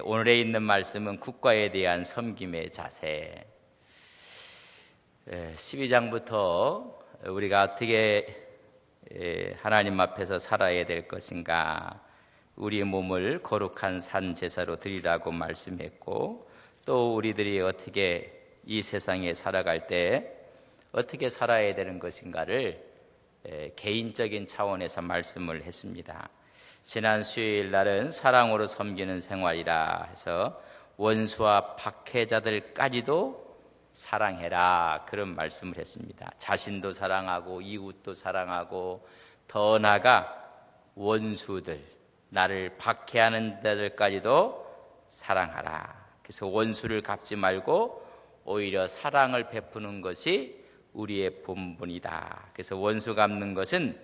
오늘에 있는 말씀은 국가에 대한 섬김의 자세. 12장부터 우리가 어떻게 하나님 앞에서 살아야 될 것인가, 우리 몸을 거룩한 산 제사로 드리라고 말씀했고, 또 우리들이 어떻게 이 세상에 살아갈 때 어떻게 살아야 되는 것인가를 개인적인 차원에서 말씀을 했습니다. 지난 수요일 날은 사랑으로 섬기는 생활이라 해서 원수와 박해자들까지도 사랑해라, 그런 말씀을 했습니다. 자신도 사랑하고 이웃도 사랑하고, 더 나아가 원수들, 나를 박해하는 자들까지도 사랑하라. 그래서 원수를 갚지 말고 오히려 사랑을 베푸는 것이 우리의 본분이다. 그래서 원수 갚는 것은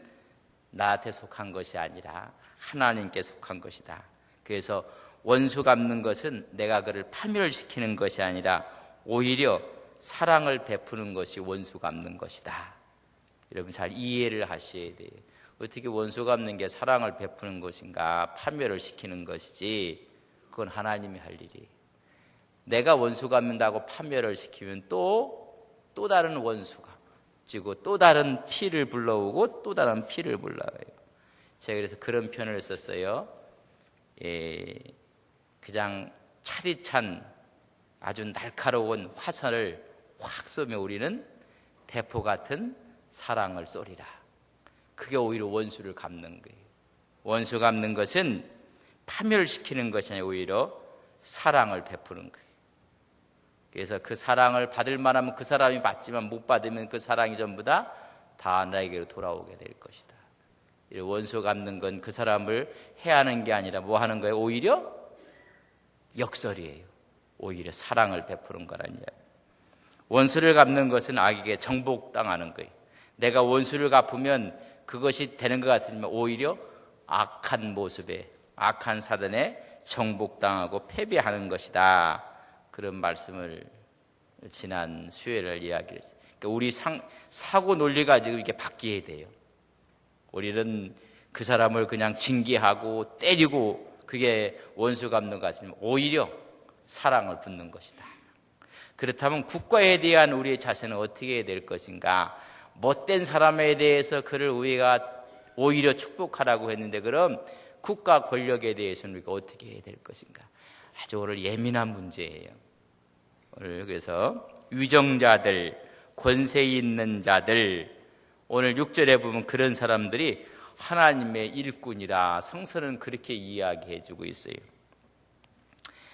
나한테 속한 것이 아니라 하나님께 속한 것이다. 그래서 원수 갚는 것은 내가 그를 파멸시키는 것이 아니라 오히려 사랑을 베푸는 것이 원수 갚는 것이다. 여러분 잘 이해를 하셔야 돼요. 어떻게 원수 갚는 게 사랑을 베푸는 것인가, 파멸을 시키는 것이지, 그건 하나님이 할 일이에요. 내가 원수 갚는다고 파멸을 시키면 또 다른 원수가 지고 또 다른 피를 불러오고 또 다른 피를 불러와요. 제가 그래서 그런 표현을 썼어요. 그냥 차디찬 아주 날카로운 화살을 확 쏘며 우리는 대포 같은 사랑을 쏘리라. 그게 오히려 원수를 갚는 거예요. 원수 갚는 것은 파멸시키는 것이 아니라 오히려 사랑을 베푸는 거예요. 그래서 그 사랑을 받을 만하면 그 사람이 받지만 못 받으면 그 사랑이 전부 다 나에게로 돌아오게 될 것이다. 원수 갚는 건 그 사람을 해하는 게 아니라 뭐 하는 거예요? 오히려 역설이에요. 오히려 사랑을 베푸는 거라는 이야기. 원수를 갚는 것은 악에게 정복당하는 거예요. 내가 원수를 갚으면 그것이 되는 것 같으면 오히려 악한 모습에, 악한 사단에 정복당하고 패배하는 것이다. 그런 말씀을 지난 수요일을 이야기를 했어요. 그러니까 우리 사고 논리가 지금 이렇게 바뀌어야 돼요. 우리는 그 사람을 그냥 징계하고 때리고 그게 원수 갚는 것 같으면 오히려 사랑을 붓는 것이다. 그렇다면 국가에 대한 우리의 자세는 어떻게 해야 될 것인가? 못된 사람에 대해서 그를 우리가 오히려 축복하라고 했는데, 그럼 국가 권력에 대해서는 우리가 어떻게 해야 될 것인가? 아주 오늘 예민한 문제예요. 오늘 그래서 위정자들, 권세 있는 자들, 오늘 6절에 보면 그런 사람들이 하나님의 일꾼이라 성서는 그렇게 이야기해 주고 있어요.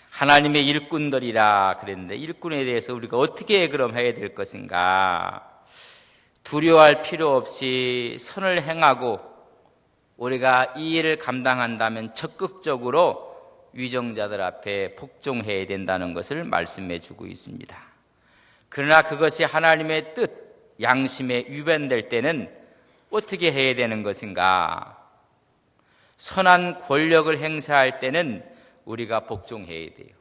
하나님의 일꾼들이라 그랬는데, 일꾼에 대해서 우리가 어떻게 그럼 해야 될 것인가? 두려워할 필요 없이 선을 행하고 우리가 이 일을 감당한다면 적극적으로 위정자들 앞에 복종해야 된다는 것을 말씀해 주고 있습니다. 그러나 그것이 하나님의 뜻, 양심에 위반될 때는 어떻게 해야 되는 것인가? 선한 권력을 행사할 때는 우리가 복종해야 돼요.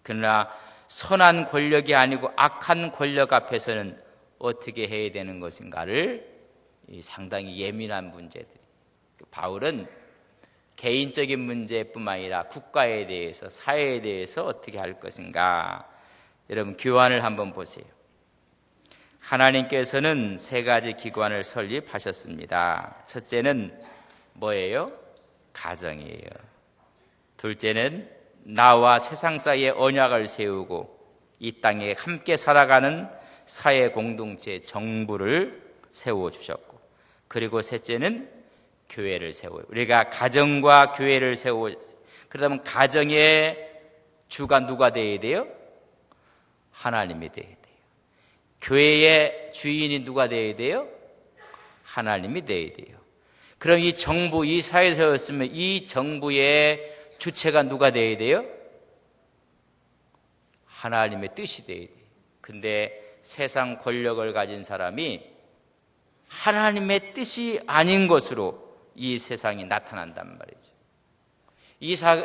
그러나 선한 권력이 아니고 악한 권력 앞에서는 어떻게 해야 되는 것인가를 상당히 예민한 문제들. 바울은 개인적인 문제뿐만 아니라 국가에 대해서, 사회에 대해서 어떻게 할 것인가. 여러분 교환을 한번 보세요. 하나님께서는 세 가지 기관을 설립하셨습니다. 첫째는 뭐예요? 가정이에요. 둘째는 나와 세상 사이에 언약을 세우고 이 땅에 함께 살아가는 사회 공동체 정부를 세워주셨고, 그리고 셋째는 교회를 세워요. 우리가 가정과 교회를 세워. 그러다면 가정의 주가 누가 되어야 돼요? 하나님이 되어야 돼요. 교회의 주인이 누가 되어야 돼요? 하나님이 되어야 돼요. 그럼 이 정부, 이 사회에 세웠으면 이 정부의 주체가 누가 되어야 돼요? 하나님의 뜻이 되어야 돼요. 근데 세상 권력을 가진 사람이 하나님의 뜻이 아닌 것으로 이 세상이 나타난단 말이죠.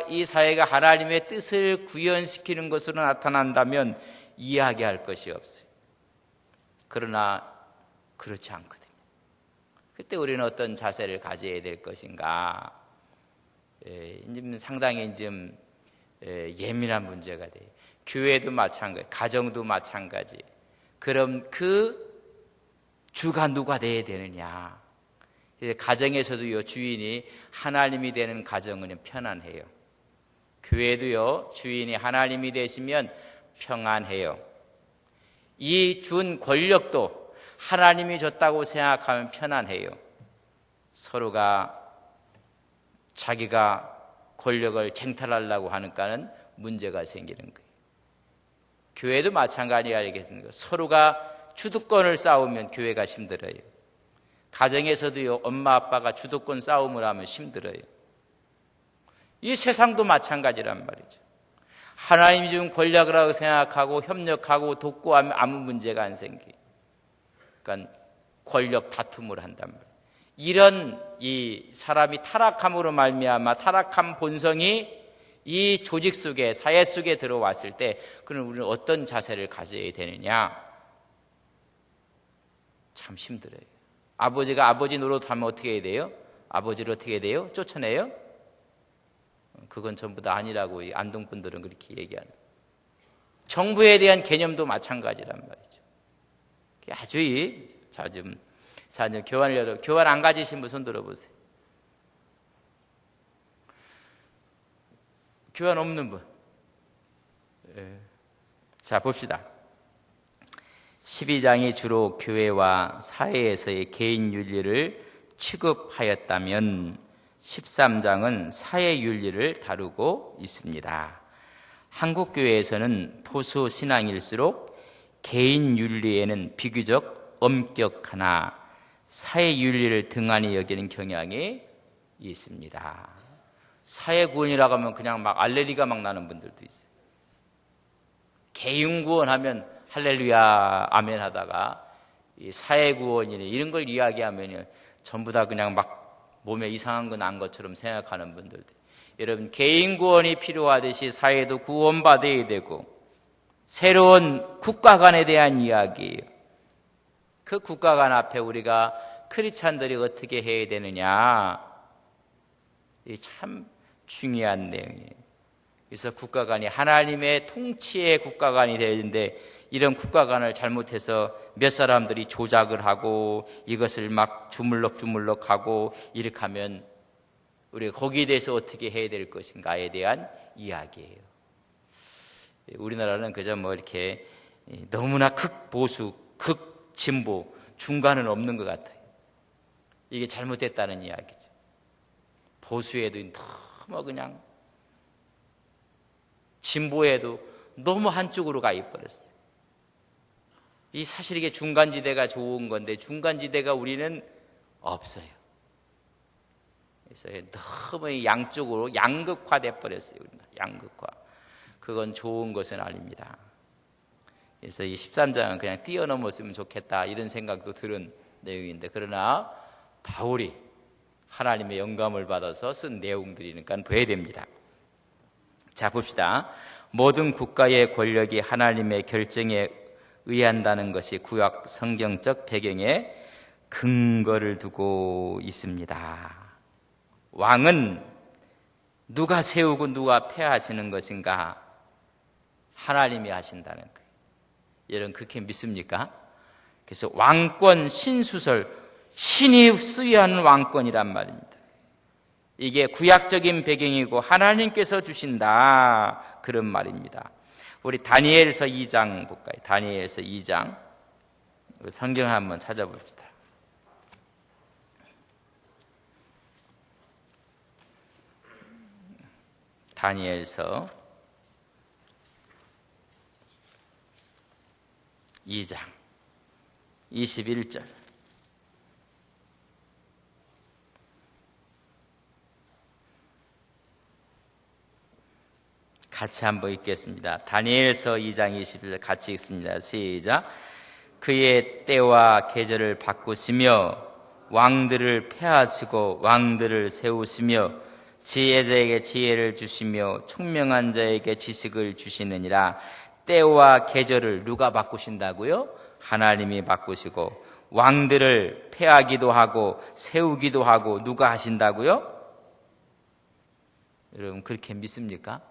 이 사회가 하나님의 뜻을 구현시키는 것으로 나타난다면 이야기할 것이 없어요. 그러나 그렇지 않거든요. 그때 우리는 어떤 자세를 가져야 될 것인가? 상당히 좀 예민한 문제가 돼요. 교회도 마찬가지, 가정도 마찬가지. 그럼 그 주가 누가 돼야 되느냐? 가정에서도요, 주인이 하나님이 되는 가정은 편안해요. 교회도요, 주인이 하나님이 되시면 평안해요. 이 준 권력도 하나님이 줬다고 생각하면 편안해요. 서로가 자기가 권력을 쟁탈하려고 하니까는 문제가 생기는 거예요. 교회도 마찬가지가 알겠습니까? 서로가 주도권을 싸우면 교회가 힘들어요. 가정에서도요, 엄마 아빠가 주도권 싸움을 하면 힘들어요. 이 세상도 마찬가지란 말이죠. 하나님이 준 권력이라고 생각하고 협력하고 돕고 하면 아무 문제가 안 생겨요. 그러니까 권력 다툼을 한단 말이에요. 이런 이 사람이 타락함으로 말미암아 타락한 본성이 이 조직 속에, 사회 속에 들어왔을 때 그럼 우리는 어떤 자세를 가져야 되느냐? 참 힘들어요. 아버지가 아버지 노릇하면 어떻게 해야 돼요? 아버지를 어떻게 해야 돼요? 쫓아내요? 그건 전부 다 아니라고 이 안동분들은 그렇게 얘기하는. 정부에 대한 개념도 마찬가지란 말이죠. 아주 자, 이제 교환 안 가지신 분 손 들어보세요. 교환 없는 분. 자, 봅시다. 12장이 주로 교회와 사회에서의 개인 윤리를 취급하였다면 13장은 사회 윤리를 다루고 있습니다. 한국 교회에서는 보수 신앙일수록 개인 윤리에는 비교적 엄격하나 사회 윤리를 등한히 여기는 경향이 있습니다. 사회 구원이라고 하면 그냥 막 알레르기가 막 나는 분들도 있어요. 개인 구원하면 할렐루야 아멘 하다가 이 사회 구원이니 이런 걸 이야기하면 전부 다 그냥 막 몸에 이상한 거 난 것처럼 생각하는 분들도. 여러분, 개인 구원이 필요하듯이 사회도 구원받아야 되고 새로운 국가관에 대한 이야기예요. 그 국가관 앞에 우리가 크리스찬들이 어떻게 해야 되느냐, 이 참 중요한 내용이에요. 그래서 국가관이 하나님의 통치의 국가관이 되어야 되는데 이런 국가관을 잘못해서 몇 사람들이 조작을 하고 이것을 막 주물럭주물럭 하고 이렇게 하면 우리가 거기에 대해서 어떻게 해야 될 것인가에 대한 이야기예요. 우리나라는 그저 뭐 이렇게 너무나 극보수, 극진보, 중간은 없는 것 같아요. 이게 잘못됐다는 이야기죠. 보수에도 너무 그냥, 진보에도 너무 한쪽으로 가 있어버렸어요. 이 사실 이게 중간지대가 좋은 건데 중간지대가 우리는 없어요. 그래서 너무 양쪽으로 양극화돼 버렸어요. 양극화. 그건 좋은 것은 아닙니다. 그래서 이 13장은 그냥 뛰어넘었으면 좋겠다 이런 생각도 들은 내용인데, 그러나 바울이 하나님의 영감을 받아서 쓴 내용들이니까 봐야 됩니다. 자, 봅시다. 모든 국가의 권력이 하나님의 결정에 의한다는 것이 구약 성경적 배경에 근거를 두고 있습니다. 왕은 누가 세우고 누가 폐하시는 것인가? 하나님이 하신다는 거예요. 여러분 그렇게 믿습니까? 그래서 왕권 신수설, 신이 수여하는 왕권이란 말입니다. 이게 구약적인 배경이고 하나님께서 주신다 그런 말입니다. 우리 다니엘서 2장 볼까요? 다니엘서 2장 성경 한번 찾아봅시다. 다니엘서 2장 21절. 같이 한번 읽겠습니다. 다니엘서 2장 21절 같이 읽습니다. 시작. 그의 때와 계절을 바꾸시며 왕들을 폐하시고 왕들을 세우시며 지혜자에게 지혜를 주시며 총명한 자에게 지식을 주시느니라. 때와 계절을 누가 바꾸신다고요? 하나님이 바꾸시고 왕들을 폐하기도 하고 세우기도 하고 누가 하신다고요? 여러분 그렇게 믿습니까?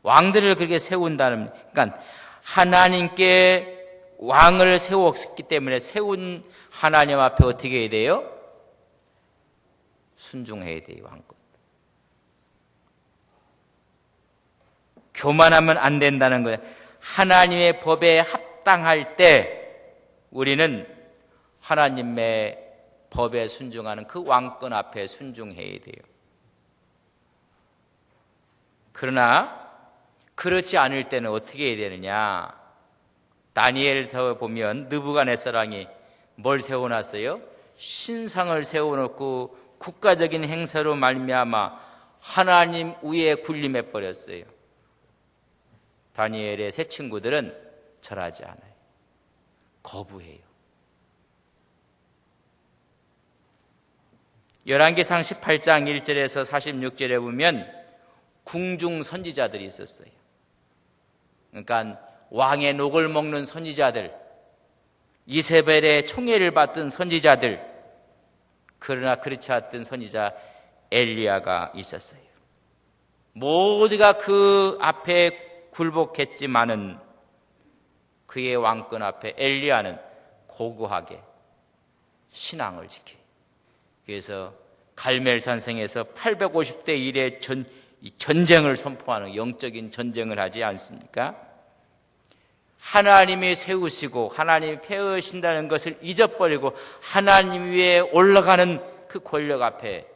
왕들을 그렇게 세운다는, 그러니까 하나님께 왕을 세웠기 때문에 세운 하나님 앞에 어떻게 해야 돼요? 순종해야 돼요, 왕권. 교만하면 안 된다는 거예요. 하나님의 법에 합당할 때 우리는 하나님의 법에 순종하는 그 왕권 앞에 순종해야 돼요. 그러나 그렇지 않을 때는 어떻게 해야 되느냐? 다니엘서 보면 느부갓네살 왕이 뭘 세워놨어요? 신상을 세워놓고 국가적인 행사로 말미암아 하나님 위에 군림해 버렸어요. 다니엘의 새 친구들은 절하지 않아요. 거부해요. 열왕기상 18장 1절에서 46절에 보면 궁중 선지자들이 있었어요. 그러니까 왕의 녹을 먹는 선지자들, 이세벨의 총애를 받던 선지자들, 그러나 그렇지 않던 선지자 엘리야가 있었어요. 모두가 그 앞에 굴복했지만은 그의 왕권 앞에 엘리야는 고고하게 신앙을 지켜요. 그래서 갈멜산성에서 850대 1의 전쟁을 선포하는 영적인 전쟁을 하지 않습니까? 하나님이 세우시고 하나님이 폐하신다는 것을 잊어버리고 하나님 위에 올라가는 그 권력 앞에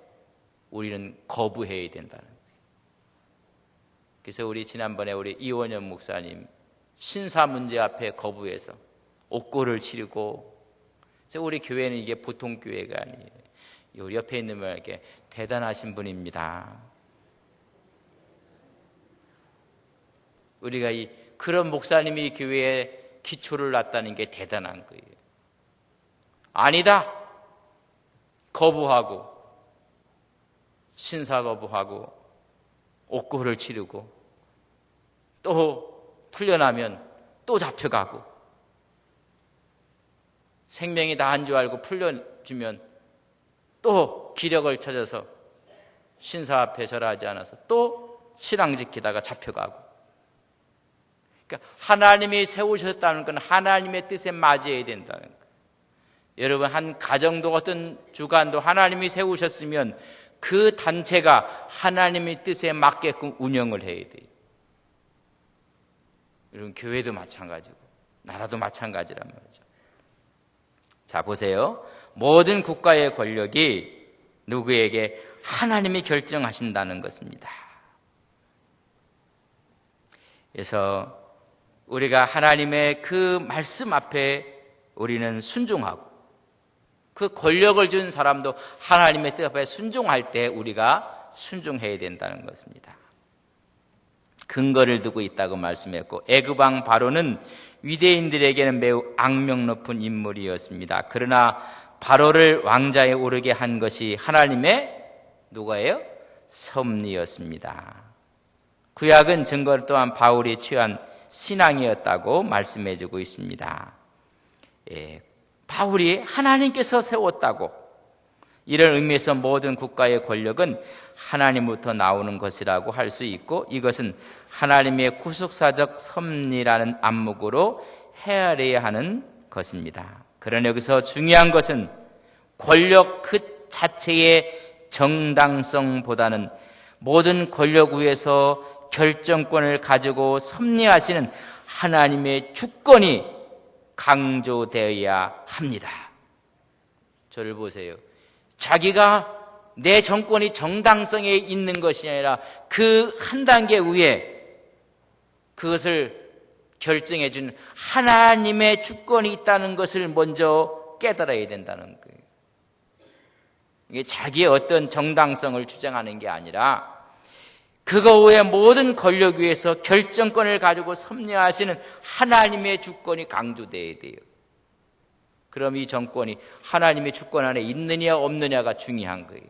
우리는 거부해야 된다는 거예요. 그래서 우리 지난번에 우리 이원현 목사님 신사 문제 앞에 거부해서 옥고를 치르고, 그래서 우리 교회는 이게 보통 교회가 아니에요. 우리 옆에 있는 분에게 대단하신 분입니다. 우리가 그런 목사님이 교회에 기초를 놨다는 게 대단한 거예요. 아니다. 거부하고 신사 거부하고 옥고를 치르고 또 풀려나면 또 잡혀가고 생명이 나은 줄 알고 풀려주면 또 기력을 찾아서 신사 앞에 절하지 않아서 또 신앙 지키다가 잡혀가고. 그러니까 하나님이 세우셨다는 건 하나님의 뜻에 맞이해야 된다는 거예요. 여러분, 한 가정도 어떤 주간도 하나님이 세우셨으면 그 단체가 하나님의 뜻에 맞게끔 운영을 해야 돼요. 여러분, 교회도 마찬가지고 나라도 마찬가지란 말이죠. 자, 보세요. 모든 국가의 권력이 누구에게? 하나님이 결정하신다는 것입니다. 그래서 우리가 하나님의 그 말씀 앞에 우리는 순종하고, 그 권력을 준 사람도 하나님의 뜻 앞에 순종할 때 우리가 순종해야 된다는 것입니다. 근거를 두고 있다고 말씀했고, 애굽 왕 바로는 유대인들에게는 매우 악명 높은 인물이었습니다. 그러나 바로를 왕자에 오르게 한 것이 하나님의 누가예요? 섭리였습니다. 구약은 증거 또한 바울이 취한 신앙이었다고 말씀해주고 있습니다. 바울이 하나님께서 세웠다고, 이런 의미에서 모든 국가의 권력은 하나님부터 나오는 것이라고 할 수 있고, 이것은 하나님의 구속사적 섭리라는 안목으로 헤아려야 하는 것입니다. 그러나 여기서 중요한 것은 권력 그 자체의 정당성보다는 모든 권력 위에서 결정권을 가지고 섭리하시는 하나님의 주권이 강조되어야 합니다. 저를 보세요. 자기가 내 정권이 정당성에 있는 것이 아니라 그 한 단계 위에 그것을 결정해 준 하나님의 주권이 있다는 것을 먼저 깨달아야 된다는 거예요. 이게 자기의 어떤 정당성을 주장하는 게 아니라 그거 외에 모든 권력 위에서 결정권을 가지고 섭리하시는 하나님의 주권이 강조되어야 돼요. 그럼 이 정권이 하나님의 주권 안에 있느냐 없느냐가 중요한 거예요.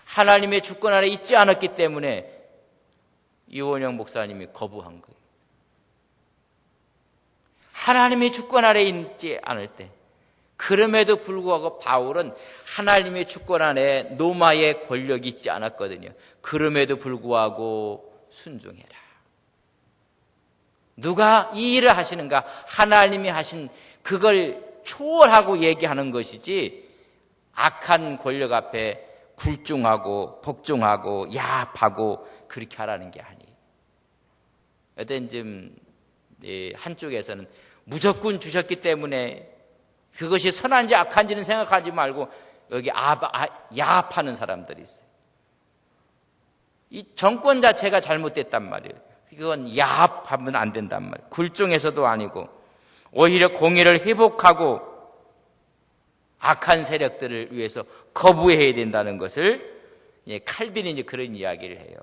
하나님의 주권 안에 있지 않았기 때문에 이원영 목사님이 거부한 거예요. 하나님의 주권 아래 있지 않을 때, 그럼에도 불구하고 바울은 하나님의 주권 안에 로마의 권력이 있지 않았거든요. 그럼에도 불구하고 순종해라. 누가 이 일을 하시는가? 하나님이 하신 그걸 초월하고 얘기하는 것이지, 악한 권력 앞에 굴중하고 복종하고 야합하고 그렇게 하라는 게 아니에요. 어떤 좀 한쪽에서는 무조건 주셨기 때문에 그것이 선한지 악한지는 생각하지 말고 여기 야합하는 사람들이 있어요. 이 정권 자체가 잘못됐단 말이에요. 그건 야합하면 안 된단 말이에요. 굴종해서도 아니고 오히려 공의를 회복하고 악한 세력들을 위해서 거부해야 된다는 것을 칼빈이 이제 그런 이야기를 해요.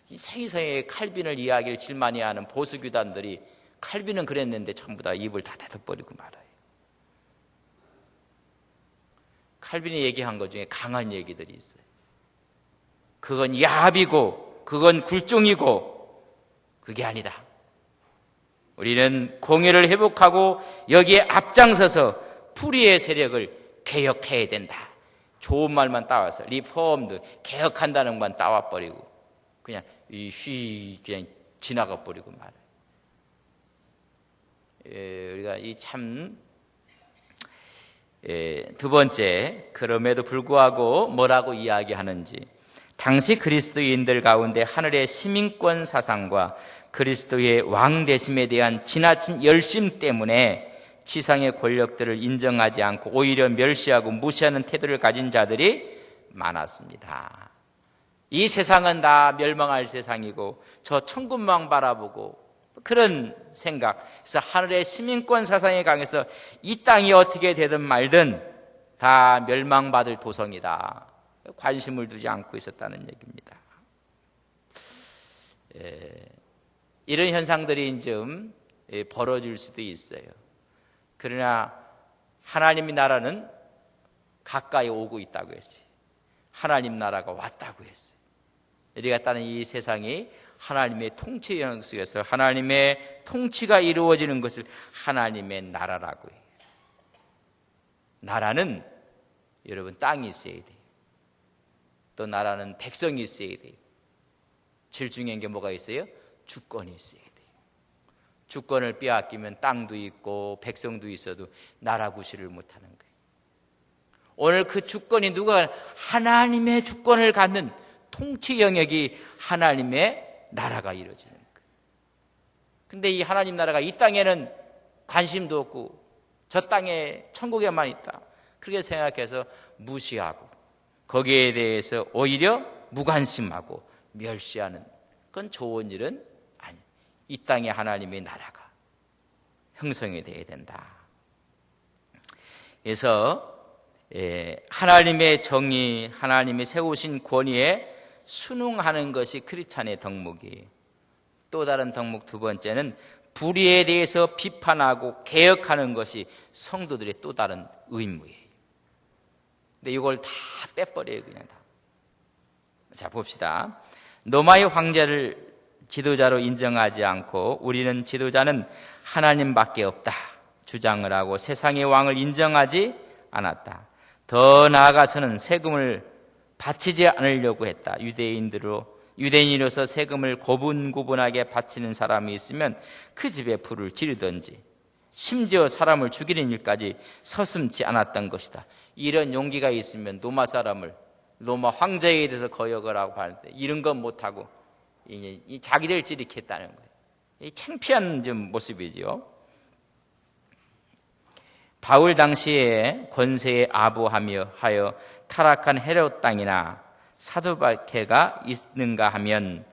이 세상에 칼빈을 이야기를 제일 많이 하는 보수교단들이 칼빈은 그랬는데 전부 다 입을 다 닫아버리고 말아요. 칼빈이 얘기한 것 중에 강한 얘기들이 있어요. 그건 야합이고 그건 굴종이고 그게 아니다. 우리는 공의를 회복하고 여기에 앞장서서 불의의 세력을 개혁해야 된다. 좋은 말만 따와서 리폼드 개혁한다는 것만 따와버리고 그냥 그냥 지나가 버리고 말아요. 우리가 이 참 두 번째, 그럼에도 불구하고 뭐라고 이야기하는지, 당시 그리스도인들 가운데 하늘의 시민권 사상과 그리스도의 왕 되심에 대한 지나친 열심 때문에 지상의 권력들을 인정하지 않고 오히려 멸시하고 무시하는 태도를 가진 자들이 많았습니다. 이 세상은 다 멸망할 세상이고 저 천국만 바라보고 그런 생각, 그래서 하늘의 시민권 사상에 강해서 이 땅이 어떻게 되든 말든 다 멸망받을 도성이다. 관심을 두지 않고 있었다는 얘기입니다. 이런 현상들이 좀 벌어질 수도 있어요. 그러나 하나님의 나라는 가까이 오고 있다고 했어요. 하나님 나라가 왔다고 했어요. 우리가 따는 이 세상이 하나님의 통치 영역 속에서 하나님의 통치가 이루어지는 것을 하나님의 나라라고 해요. 나라는 여러분 땅이 있어야 돼요. 또 나라는 백성이 있어야 돼요. 제일 중요한 게 뭐가 있어요? 주권이 있어야 돼요. 주권을 빼앗기면 땅도 있고 백성도 있어도 나라 구실을 못하는 거예요. 오늘 그 주권이 누가 하나님의 주권을 갖는 통치 영역이 하나님의 나라가 이루어지는 거예요. 근데 이 하나님 나라가 이 땅에는 관심도 없고 저 땅에 천국에만 있다. 그렇게 생각해서 무시하고 거기에 대해서 오히려 무관심하고 멸시하는, 그건 좋은 일은 아니에요. 이 땅에 하나님의 나라가 형성이 되어야 된다. 그래서 하나님의 정의, 하나님이 세우신 권위에 순응하는 것이 크리스찬의 덕목이에요. 또 다른 덕목 두 번째는 불의에 대해서 비판하고 개혁하는 것이 성도들의 또 다른 의무예요. 근데 이걸 다 빼버려요, 그냥 다. 자, 봅시다. 로마의 황제를 지도자로 인정하지 않고 우리는 지도자는 하나님밖에 없다 주장을 하고 세상의 왕을 인정하지 않았다. 더 나아가서는 세금을 바치지 않으려고 했다. 유대인으로서 세금을 고분고분하게 바치는 사람이 있으면 그 집에 불을 지르든지 심지어 사람을 죽이는 일까지 서슴지 않았던 것이다. 이런 용기가 있으면 로마 황제에 대해서 거역을 하고 하는데 이런 건 못하고 이 자기들끼리 이렇게 했다는 거예요. 이 창피한 좀 모습이지요. 바울 당시에 권세에 아부하며 하여 타락한 헤롯 땅이나 사두바케가 있는가 하면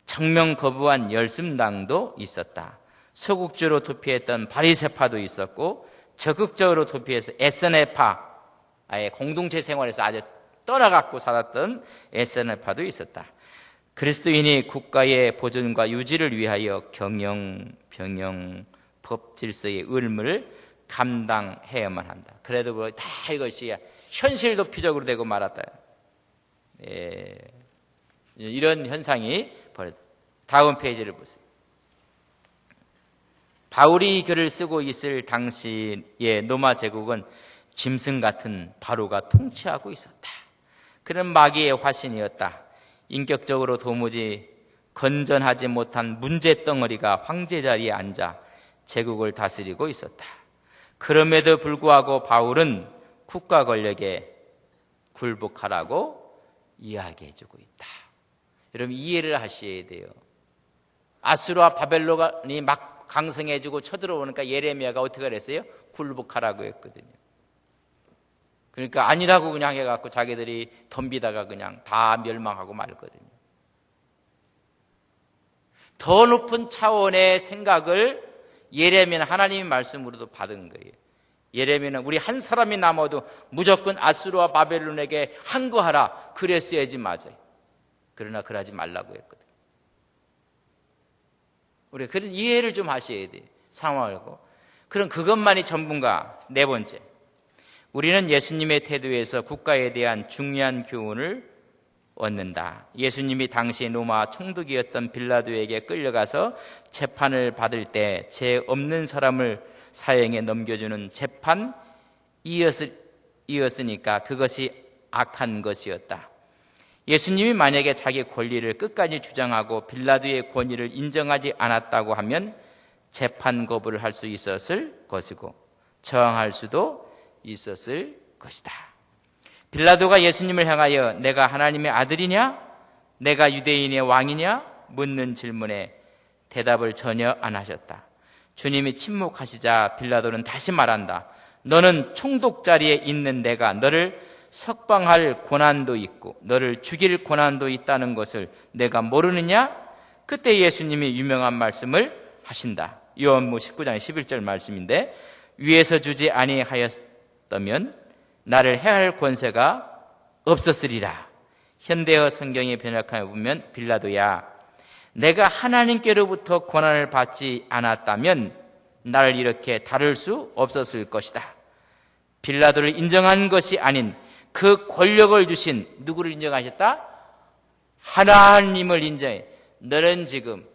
청명 거부한 열심당도 있었다. 서국주로 도피했던 바리새파도 있었고 적극적으로 도피해서 에스네파, 아예 공동체 생활에서 아주 떠나갖고 살았던 에스네파도 있었다. 그리스도인이 국가의 보존과 유지를 위하여 경영, 병영, 법 질서의 의무를 감당해야만 한다. 그래도 다 이것이 현실 도피적으로 되고 말았다. 이런 현상이 벌어졌다. 다음 페이지를 보세요. 바울이 글을 쓰고 있을 당시의 로마 제국은 짐승 같은 바로가 통치하고 있었다. 그런 마귀의 화신이었다. 인격적으로 도무지 건전하지 못한 문제덩어리가 황제 자리에 앉아 제국을 다스리고 있었다. 그럼에도 불구하고 바울은 국가 권력에 굴복하라고 이야기해주고 있다. 여러분 이해를 하셔야 돼요. 아수르와 바벨론이 막 강성해지고 쳐들어오니까 예레미야가 어떻게 그랬어요? 굴복하라고 했거든요. 그러니까 아니라고 그냥 해갖고 자기들이 덤비다가 그냥 다 멸망하고 말거든요. 더 높은 차원의 생각을 예레미야는 하나님의 말씀으로도 받은 거예요. 예레미야는 우리 한 사람이 남아도 무조건 아수르와 바벨론에게 항거하라 그랬어야지 맞아요. 그러나 그러지 말라고 했거든요. 우리 그런 이해를 좀 하셔야 돼요. 상황을. 그럼 그것만이 전부인가? 네 번째, 우리는 예수님의 태도에서 국가에 대한 중요한 교훈을 얻는다. 예수님이 당시 로마 총독이었던 빌라도에게 끌려가서 재판을 받을 때 죄 없는 사람을 사형에 넘겨주는 재판이었으니까 그것이 악한 것이었다. 예수님이 만약에 자기 권리를 끝까지 주장하고 빌라도의 권위를 인정하지 않았다고 하면 재판 거부를 할 수 있었을 것이고 저항할 수도 있었을 것이다. 빌라도가 예수님을 향하여 내가 하나님의 아들이냐? 내가 유대인의 왕이냐? 묻는 질문에 대답을 전혀 안 하셨다. 주님이 침묵하시자 빌라도는 다시 말한다. 너는 총독 자리에 있는 내가 너를 석방할 권한도 있고 너를 죽일 권한도 있다는 것을 내가 모르느냐? 그때 예수님이 유명한 말씀을 하신다. 요한복음 19장 11절 말씀인데 위에서 주지 아니하였다면 나를 해할 권세가 없었으리라. 현대어 성경의 번역하에 보면 빌라도야 내가 하나님께로부터 권한을 받지 않았다면 나를 이렇게 다룰 수 없었을 것이다. 빌라도를 인정한 것이 아닌 그 권력을 주신 누구를 인정하셨다? 하나님을 인정해. 너는 지금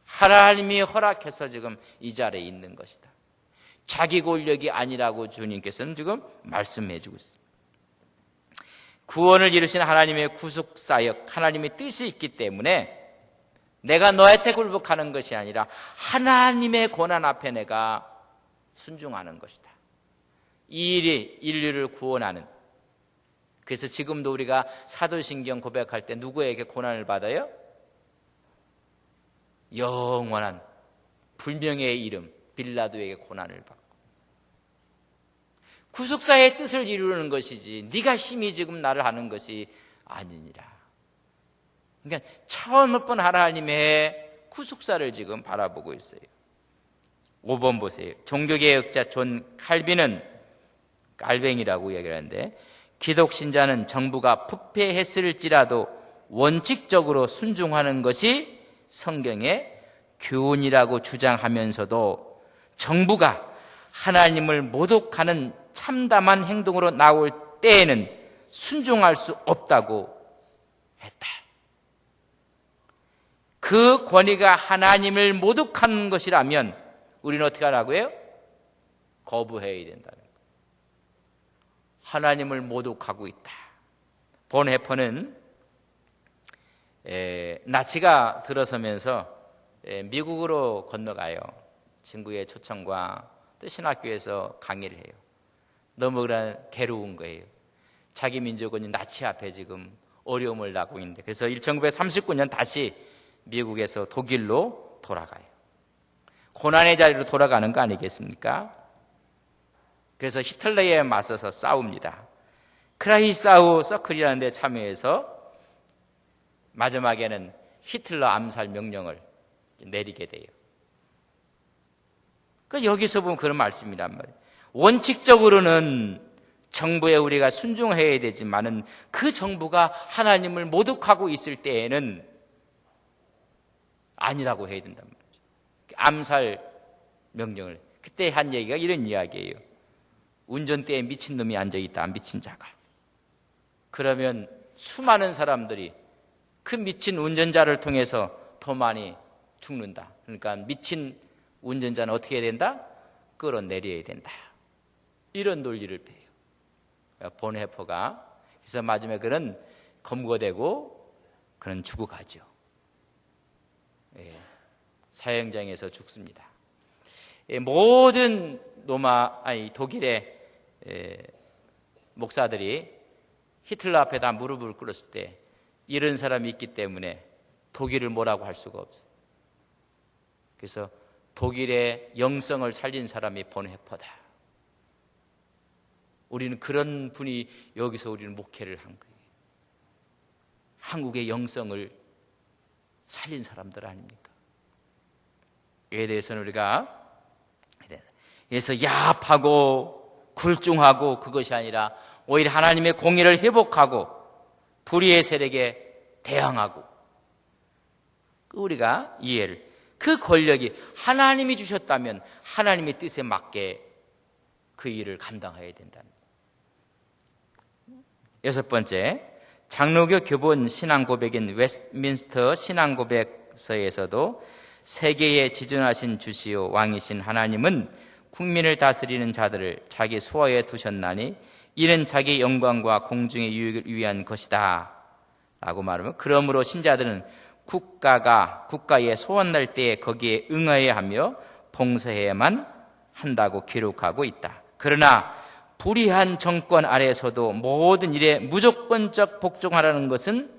하나님이 허락해서 지금 이 자리에 있는 것이다. 자기 권력이 아니라고 주님께서는 지금 말씀해 주고 있습니다. 구원을 이루신 하나님의 구속사역, 하나님의 뜻이 있기 때문에 내가 너한테 굴복하는 것이 아니라 하나님의 권한 앞에 내가 순종하는 것이다. 이 일이 인류를 구원하는. 그래서 지금도 우리가 사도신경 고백할 때 누구에게 고난을 받아요? 영원한 불명예의 이름 빌라도에게 고난을 받고 구속사의 뜻을 이루는 것이지 네가 힘이 지금 나를 하는 것이 아니니라. 그러니까 차원 높은 하나님의 구속사를 지금 바라보고 있어요. 5번 보세요. 종교개혁자 존 칼빈은 깔뱅이라고 얘기하는데 기독신자는 정부가 부패했을지라도 원칙적으로 순종하는 것이 성경의 교훈이라고 주장하면서도 정부가 하나님을 모독하는 참담한 행동으로 나올 때에는 순종할 수 없다고 했다. 그 권위가 하나님을 모독하는 것이라면 우리는 어떻게 하라고요? 거부해야 된다는 거예요. 하나님을 모독하고 있다. 본헤퍼는 나치가 들어서면서 미국으로 건너가요. 친구의 초청과 또 신학교에서 강의를 해요. 너무 괴로운 거예요. 자기 민족은 나치 앞에 지금 어려움을 당하고 있는데 그래서 1939년 다시 미국에서 독일로 돌아가요. 고난의 자리로 돌아가는 거 아니겠습니까? 그래서 히틀러에 맞서서 싸웁니다. 크라이사우 서클이라는 데 참여해서 마지막에는 히틀러 암살 명령을 내리게 돼요. 그러니까 여기서 보면 그런 말씀이란 말이에요. 원칙적으로는 정부에 우리가 순종해야 되지만은 그 정부가 하나님을 모독하고 있을 때에는 아니라고 해야 된단 말이죠. 암살 명령을. 그때 한 얘기가 이런 이야기예요. 운전대에 미친놈이 앉아있다. 미친 자가. 그러면 수많은 사람들이 그 미친 운전자를 통해서 더 많이 죽는다. 그러니까 미친 운전자는 어떻게 해야 된다? 끌어내려야 된다. 이런 논리를 배워요. 본해퍼가. 그래서 마지막에 그는 검거되고 그는 죽어가죠. 사형장에서 죽습니다. 모든 독일의 목사들이 히틀러 앞에 다 무릎을 꿇었을 때 이런 사람이 있기 때문에 독일을 뭐라고 할 수가 없어요. 그래서 독일의 영성을 살린 사람이 본해퍼다. 우리는 그런 분이 여기서 우리는 목회를 한 거예요. 한국의 영성을 살린 사람들 아닙니까? 이에 대해서는 우리가 그래서 야합하고 굴중하고 그것이 아니라 오히려 하나님의 공의를 회복하고 불의의 세력에 대항하고 우리가 이해를 그 권력이 하나님이 주셨다면 하나님의 뜻에 맞게 그 일을 감당해야 된다는 거예요. 여섯 번째, 장로교 교본 신앙고백인 웨스트민스터 신앙고백서에서도 세계에 지존하신 주시오 왕이신 하나님은 국민을 다스리는 자들을 자기 수하에 두셨나니 이는 자기 영광과 공중의 유익을 위한 것이다 라고 말하면, 그러므로 신자들은 국가에 소원날 때에 거기에 응하여야 하며 봉사해야만 한다고 기록하고 있다. 그러나 불의한 정권 아래에서도 모든 일에 무조건적 복종하라는 것은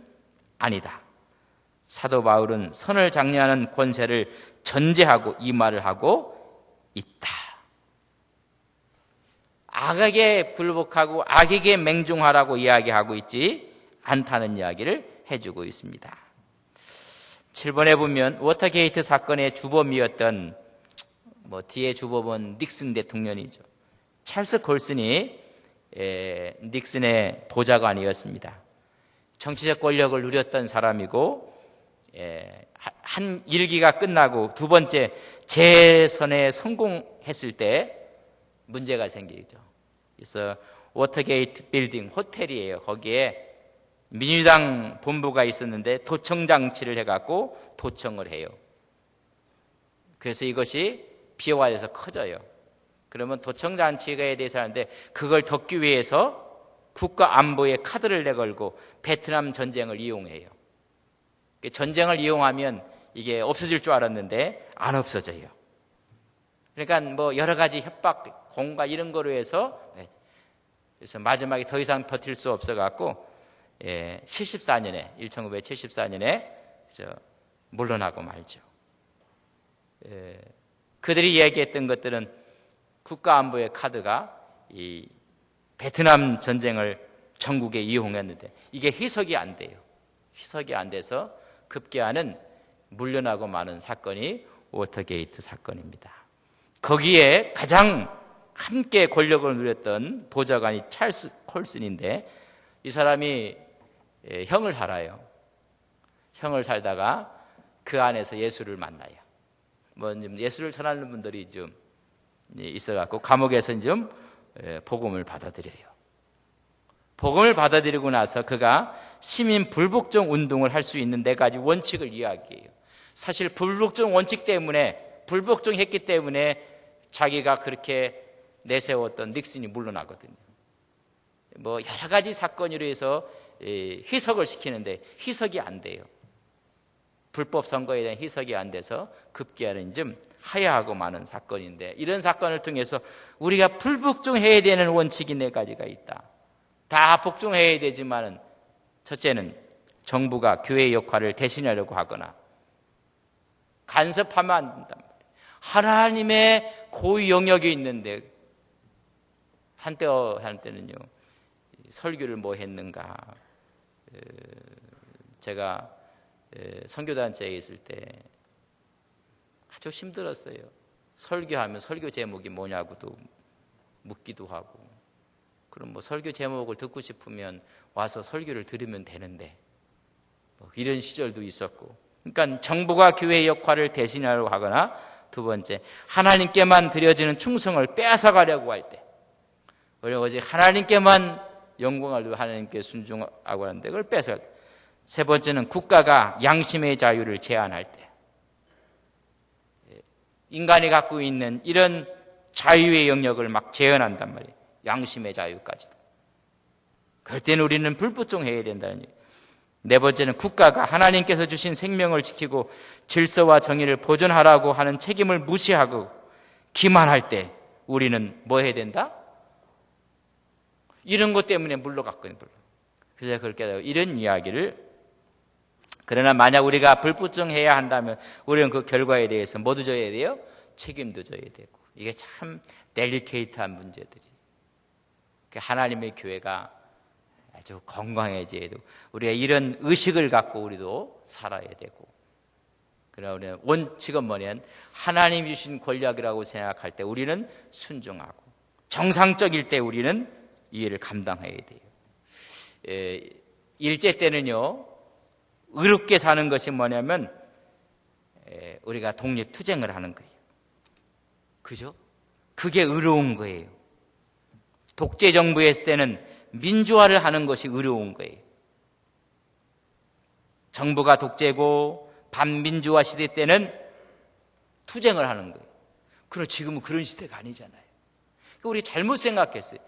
아니다. 사도 바울은 선을 장려하는 권세를 전제하고 이 말을 하고 있다. 악에게 굴복하고 악에게 맹종하라고 이야기하고 있지 않다는 이야기를 해주고 있습니다. 7번에 보면 워터게이트 사건의 주범이었던 뒤에 주범은 닉슨 대통령이죠. 찰스 콜슨이 닉슨의 보좌관이었습니다. 정치적 권력을 누렸던 사람이고 한 1기가 끝나고 두 번째 재선에 성공했을 때 문제가 생기죠. 그래서 워터게이트 빌딩 호텔이에요. 거기에 민주당 본부가 있었는데 도청 장치를 해갖고 도청을 해요. 그래서 이것이 비화돼서 커져요. 그러면 도청 장치에 대해서 하는데 그걸 덮기 위해서 국가 안보에 카드를 내걸고 베트남 전쟁을 이용해요. 전쟁을 이용하면 이게 없어질 줄 알았는데 안 없어져요. 그러니까 여러 가지 협박, 공과 이런 거로 해서 그래서 마지막에 더 이상 버틸 수 없어갖고 1974년에 물러나고 말죠. 그들이 얘기했던 것들은 국가안보의 카드가 이 베트남 전쟁을 전국에 이용했는데 이게 희석이 안 돼요. 희석이 안 돼서 급기야는 물러나고 마는 사건이 워터게이트 사건입니다. 거기에 가장 함께 권력을 누렸던 보좌관이 찰스 콜슨인데 이 사람이 형을 살아요. 형을 살다가 그 안에서 예수를 만나요. 예수를 전하는 분들이 좀 있어갖고 감옥에서 좀 복음을 받아들여요. 복음을 받아들이고 나서 그가 시민 불복종 운동을 할 수 있는 4가지 원칙을 이야기해요. 사실 불복종 원칙 때문에 불복종했기 때문에 자기가 그렇게 내세웠던 닉슨이 물러나거든요. 여러 가지 사건으로 해서 희석을 시키는데 희석이 안 돼요. 불법 선거에 대한 희석이 안 돼서 급기야는 좀 하야하고 마는 사건인데 이런 사건을 통해서 우리가 불복종해야 되는 원칙이 4가지가 있다. 다 복종해야 되지만은 첫째는 정부가 교회의 역할을 대신하려고 하거나 간섭하면 안 된단 말이에요. 하나님의 고유 영역이 있는데 한때는요 설교를 했는가 제가 선교단체에 있을 때 아주 힘들었어요. 설교하면 설교 제목이 뭐냐고도 묻기도 하고 그럼 설교 제목을 듣고 싶으면 와서 설교를 들으면 되는데 이런 시절도 있었고 그러니까 정부가 교회의 역할을 대신하려고 하거나 두 번째 하나님께만 드려지는 충성을 빼앗아가려고 할 때 오직 하나님께만 영광을 두고 하나님께 순종하고 하는데 그걸 뺏어갈 때 세 번째는 국가가 양심의 자유를 제한할 때 인간이 갖고 있는 이런 자유의 영역을 막 제한한단 말이에요. 양심의 자유까지도. 그럴 때는 우리는 불복종해야 된다는 얘기예요. 네 번째는 국가가 하나님께서 주신 생명을 지키고 질서와 정의를 보존하라고 하는 책임을 무시하고 기만할 때 우리는 뭐 해야 된다? 이런 것 때문에 물러갔거든요. 그래서 제가 그걸 깨달아요. 이런 이야기를. 그러나 만약 우리가 불복종해야 한다면 우리는 그 결과에 대해서 뭐도 져야 돼요? 책임도 져야 되고. 이게 참 델리케이트한 문제들이. 하나님의 교회가 아주 건강해져야 되고 우리가 이런 의식을 갖고 우리도 살아야 되고. 그러나 우리는 원칙은 뭐냐면 하나님이 주신 권력이라고 생각할 때 우리는 순종하고 정상적일 때 우리는 이 일을 감당해야 돼요. 일제 때는요, 의롭게 사는 것이 뭐냐면 우리가 독립투쟁을 하는 거예요. 그죠? 그게 의로운 거예요. 독재 정부였을 때는 민주화를 하는 것이 의로운 거예요. 정부가 독재고 반민주화 시대 때는 투쟁을 하는 거예요. 그러나 지금은 그런 시대가 아니잖아요. 우리 잘못 생각했어요.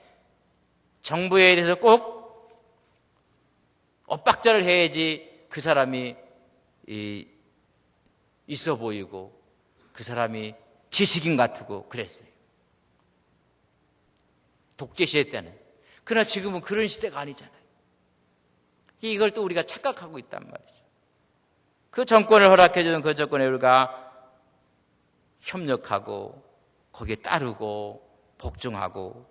정부에 대해서 꼭 엇박자를 해야지 그 사람이 있어 보이고 그 사람이 지식인 같고 그랬어요. 독재 시대 때는. 그러나 지금은 그런 시대가 아니잖아요. 이걸 또 우리가 착각하고 있단 말이죠. 그 정권을 허락해주는 그 정권에 우리가 협력하고 거기에 따르고 복종하고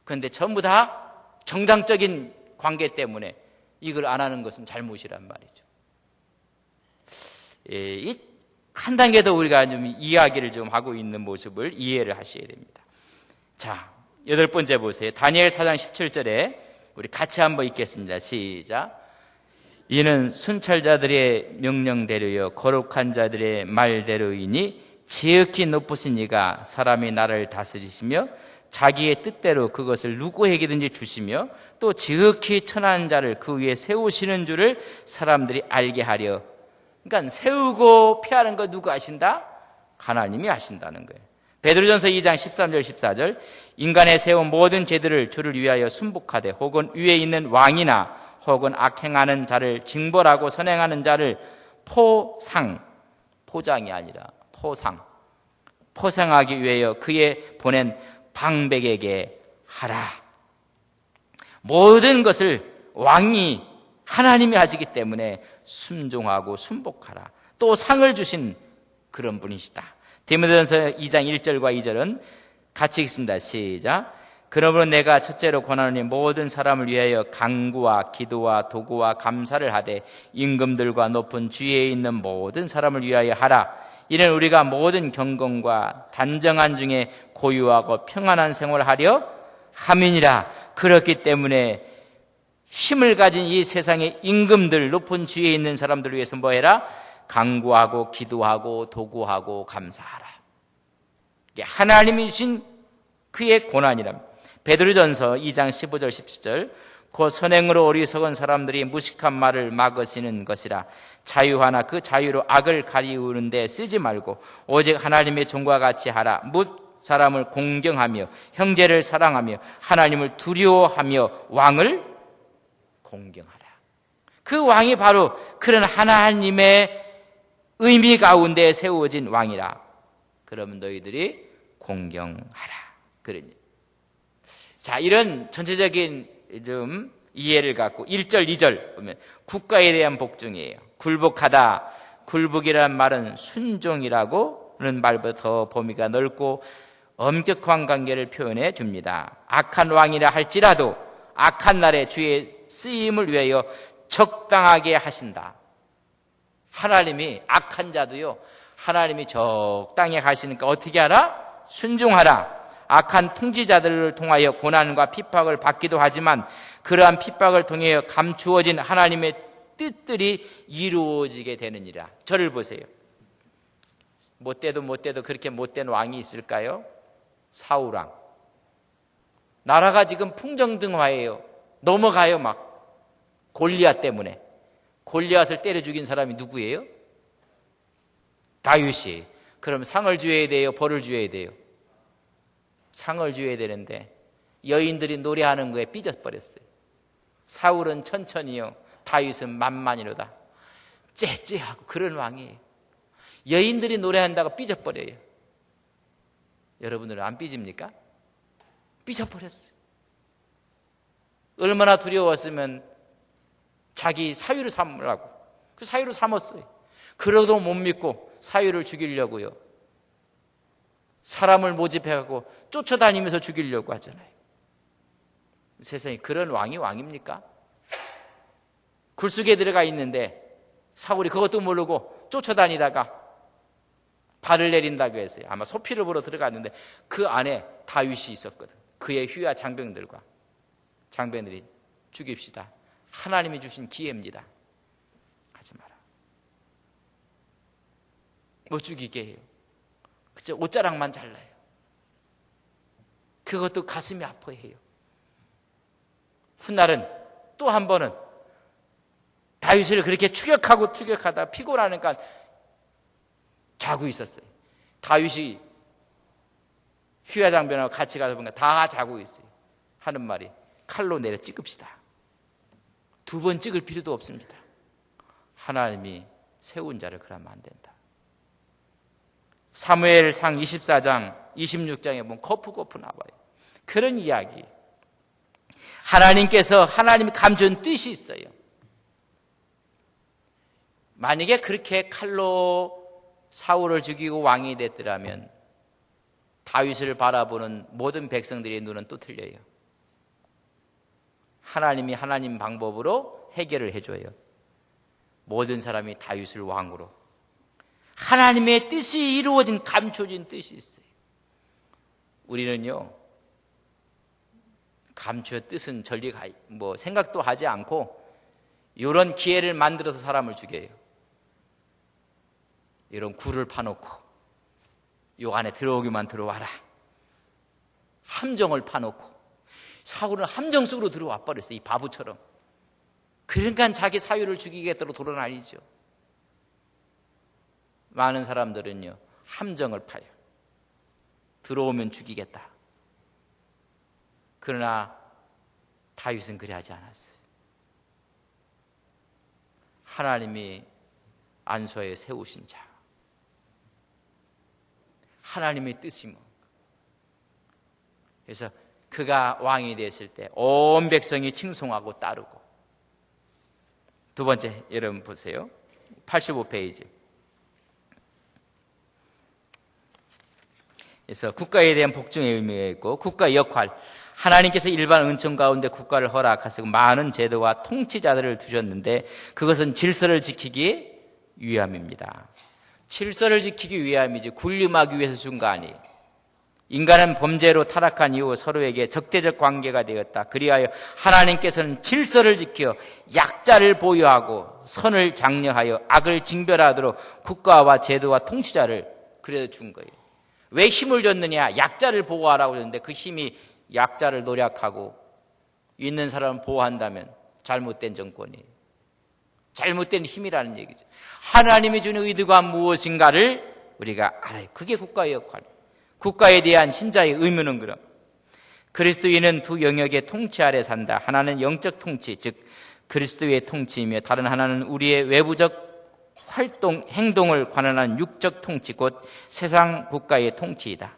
그런데 전부 다 정당적인 관계 때문에 이걸 안 하는 것은 잘못이란 말이죠. 이 한 단계 더 우리가 좀 이야기를 좀 하고 있는 모습을 이해를 하셔야 됩니다. 자, 8번째 보세요. 다니엘 4장 17절에 우리 같이 한번 읽겠습니다. 시작. 이는 순찰자들의 명령대로요 거룩한 자들의 말대로이니 지극히 높으신 이가 사람이 나를 다스리시며 자기의 뜻대로 그것을 누구에게든지 주시며 또 지극히 천한 자를 그 위에 세우시는 줄을 사람들이 알게 하려. 그러니까 세우고 폐하는 거 누가 아신다? 하나님이 아신다는 거예요. 베드로전서 2장 13절 14절 인간의 세운 모든 죄들을 주를 위하여 순복하되 혹은 위에 있는 왕이나 혹은 악행하는 자를 징벌하고 선행하는 자를 포장이 아니라 포상하기 위하여 그의 보낸 방백에게 하라. 모든 것을 왕이 하나님이 하시기 때문에 순종하고 순복하라. 또 상을 주신 그런 분이시다. 디모데전서 2장 1절과 2절은 같이 읽습니다. 시작. 그러므로 내가 첫째로 권하노니 모든 사람을 위하여 간구와 기도와 도구와 감사를 하되 임금들과 높은 주위에 있는 모든 사람을 위하여 하라. 이는 우리가 모든 경건과 단정한 중에 고유하고 평안한 생활을 하려 함이니라. 그렇기 때문에 힘을 가진 이 세상의 임금들 높은 주위에 있는 사람들을 위해서 뭐해라? 간구하고 기도하고 도구하고 감사하라. 이게 하나님이 주신 그의 고난이랍니다. 베드로전서 2장 15절 17절 그 선행으로 어리석은 사람들이 무식한 말을 막으시는 것이라. 자유하나 그 자유로 악을 가리우는 데 쓰지 말고 오직 하나님의 종과 같이 하라. 묻 사람을 공경하며 형제를 사랑하며 하나님을 두려워하며 왕을 공경하라. 그 왕이 바로 그런 하나님의 의미 가운데 세워진 왕이라. 그러면 너희들이 공경하라. 그러니. 자, 이런 전체적인 좀 이해를 갖고 1절, 2절 보면 국가에 대한 복종이에요. 굴복하다. 굴복이라는 말은 순종이라고는 말보다 더 범위가 넓고 엄격한 관계를 표현해 줍니다. 악한 왕이라 할지라도 악한 날에 주의 쓰임을 위하여 적당하게 하신다. 하나님이 악한 자도요, 하나님이 적당히 하시니까 어떻게 하라? 순종하라. 악한 통치자들을 통하여 고난과 핍박을 받기도 하지만 그러한 핍박을 통하여 감추어진 하나님의 뜻들이 이루어지게 되느니라. 저를 보세요. 못돼도 그렇게 못된 왕이 있을까요? 사울왕. 나라가 지금 풍정등화예요. 넘어가요 막. 골리앗 때문에. 골리앗을 때려 죽인 사람이 누구예요? 다윗이. 그럼 상을 줘야 돼요? 벌을 줘야 돼요? 상을 줘야 되는데 여인들이 노래하는 거에 삐져버렸어요. 사울은 천천히요, 다윗은 만만이로다. 째째하고 그런 왕이에요. 여인들이 노래한다고 삐져버려요. 여러분들은 안 삐집니까? 삐져버렸어요. 얼마나 두려웠으면 자기 사위를 삼으라고 그 사위를 삼았어요. 그러도 못 믿고 사위를 죽이려고요, 사람을 모집해갖고 쫓아다니면서 죽이려고 하잖아요. 세상에 그런 왕이 왕입니까? 굴속에 들어가 있는데 사울이 그것도 모르고 쫓아다니다가 발을 내린다고 했어요. 아마 소피를 보러 들어갔는데 그 안에 다윗이 있었거든. 그의 휘하 장병들과 장병들이 죽입시다, 하나님이 주신 기회입니다, 하지 마라. 못 죽이게 해요. 그저 옷자락만 잘라요. 그것도 가슴이 아파해요. 훗날은 또 한 번은 다윗을 그렇게 추격하다 피곤하니까 자고 있었어요. 다윗이 휘하 장병하고 같이 가서 보니까 다 자고 있어요. 하는 말이 칼로 내려 찍읍시다. 두 번 찍을 필요도 없습니다. 하나님이 세운 자를 그러면 안 된다. 사무엘상 24장 26장에 보면 거푸거푸 나와요. 그런 이야기. 하나님이 감춘 뜻이 있어요. 만약에 그렇게 칼로 사울을 죽이고 왕이 됐더라면 다윗을 바라보는 모든 백성들의 눈은 또 틀려요. 하나님이 하나님 방법으로 해결을 해줘요. 모든 사람이 다윗을 왕으로. 하나님의 뜻이 이루어진 감춰진 뜻이 있어요. 우리는요, 감추어 뜻은 전리 생각도 하지 않고 이런 기회를 만들어서 사람을 죽여요. 이런 굴을 파놓고 요 안에 들어오기만 들어와라. 함정을 파놓고 사울은 함정 속으로 들어와 버렸어요. 이 바보처럼. 그러니까 자기 사위를 죽이겠다고 돌아다니죠. 많은 사람들은요, 함정을 파요. 들어오면 죽이겠다. 그러나 다윗은 그리하지 않았어요. 하나님이 안소에 세우신 자, 하나님의 뜻이 뭔가. 그래서 그가 왕이 됐을 때 온 백성이 칭송하고 따르고. 두 번째, 여러분 보세요. 85페이지. 그래서 국가에 대한 복종의 의미가 있고 국가의 역할. 하나님께서 일반 은총 가운데 국가를 허락하시고 많은 제도와 통치자들을 두셨는데 그것은 질서를 지키기 위함입니다. 질서를 지키기 위함이지 군림하기 위해서 준 거 아니에요. 인간은 범죄로 타락한 이후 서로에게 적대적 관계가 되었다. 그리하여 하나님께서는 질서를 지켜 약자를 보유하고 선을 장려하여 악을 징별하도록 국가와 제도와 통치자를 그래서 준 거예요. 왜 힘을 줬느냐? 약자를 보호하라고 했는데 그 힘이 약자를 노력하고 있는 사람을 보호한다면 잘못된 정권이에요. 잘못된 힘이라는 얘기죠. 하나님이 주는 의도가 무엇인가를 우리가 알아요. 그게 국가의 역할이에요. 국가에 대한 신자의 의무는 그럼 그리스도인은 두 영역의 통치 아래 산다. 하나는 영적 통치, 즉 그리스도의 통치이며 다른 하나는 우리의 외부적 활동, 행동을 관할하는 육적 통치, 곧 세상 국가의 통치이다.